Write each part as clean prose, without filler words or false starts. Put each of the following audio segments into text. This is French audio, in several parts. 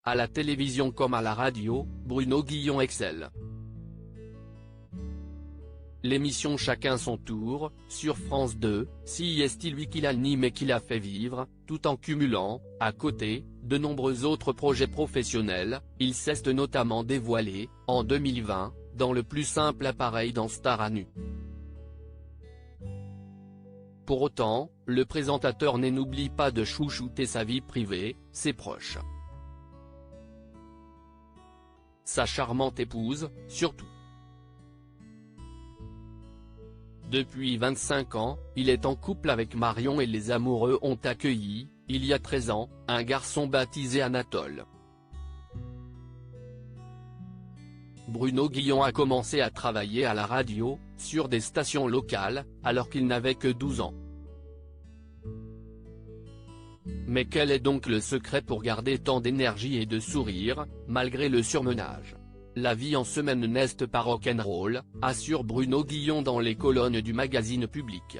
À la télévision comme à la radio, Bruno Guillon excelle. L'émission Chacun son tour, sur France 2, c'est lui qui l'anime et qui l'a fait vivre, tout en cumulant, à côté, de nombreux autres projets professionnels. Il s'est notamment dévoilé, en 2020, dans le plus simple appareil dans Star à nu. Pour autant, le présentateur n'oublie pas de chouchouter sa vie privée, ses proches. Sa charmante épouse, surtout. Depuis 25 ans, il est en couple avec Marion et les amoureux ont accueilli, il y a 13 ans, un garçon baptisé Anatole. Bruno Guillon a commencé à travailler à la radio, sur des stations locales, alors qu'il n'avait que 12 ans. Mais quel est donc le secret pour garder tant d'énergie et de sourire, malgré le surmenage? La vie en semaine n'est pas rock'n'roll, assure Bruno Guillon dans les colonnes du magazine Public.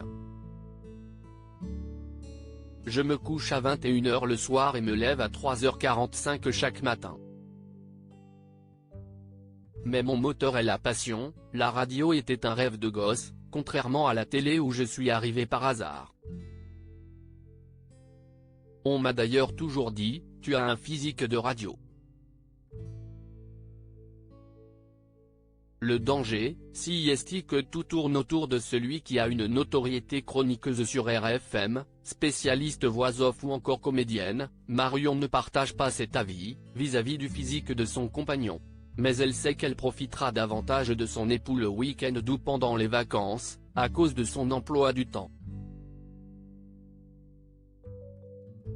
Je me couche à 21h le soir et me lève à 3h45 chaque matin. Mais mon moteur est la passion, la radio était un rêve de gosse, contrairement à la télé où je suis arrivé par hasard. On m'a d'ailleurs toujours dit, tu as un physique de radio. Le danger, c'est que tout tourne autour de celui qui a une notoriété chroniqueuse sur RFM, spécialiste voix off ou encore comédienne. Marion ne partage pas cet avis, vis-à-vis du physique de son compagnon. Mais elle sait qu'elle profitera davantage de son époux le week-end ou pendant les vacances, à cause de son emploi du temps.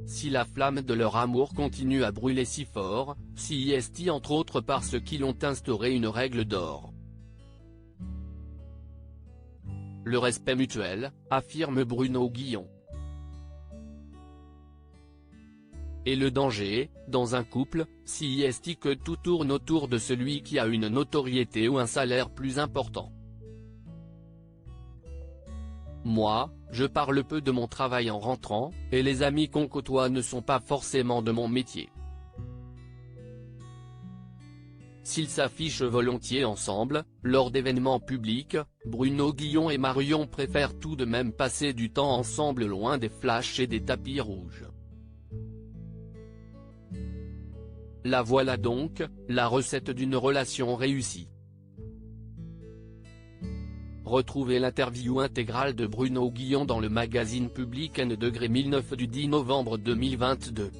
Si la flamme de leur amour continue à brûler si fort, c'est entre autres parce qu'ils ont instauré une règle d'or. Le respect mutuel, affirme Bruno Guillon. Et le danger, dans un couple, c'est que tout tourne autour de celui qui a une notoriété ou un salaire plus important. Moi, je parle peu de mon travail en rentrant, et les amis qu'on côtoie ne sont pas forcément de mon métier. S'ils s'affichent volontiers ensemble, lors d'événements publics, Bruno Guillon et Marion préfèrent tout de même passer du temps ensemble loin des flashs et des tapis rouges. La voilà donc, la recette d'une relation réussie. Retrouvez l'interview intégrale de Bruno Guillon dans le magazine Public N° 19 du 10 novembre 2022.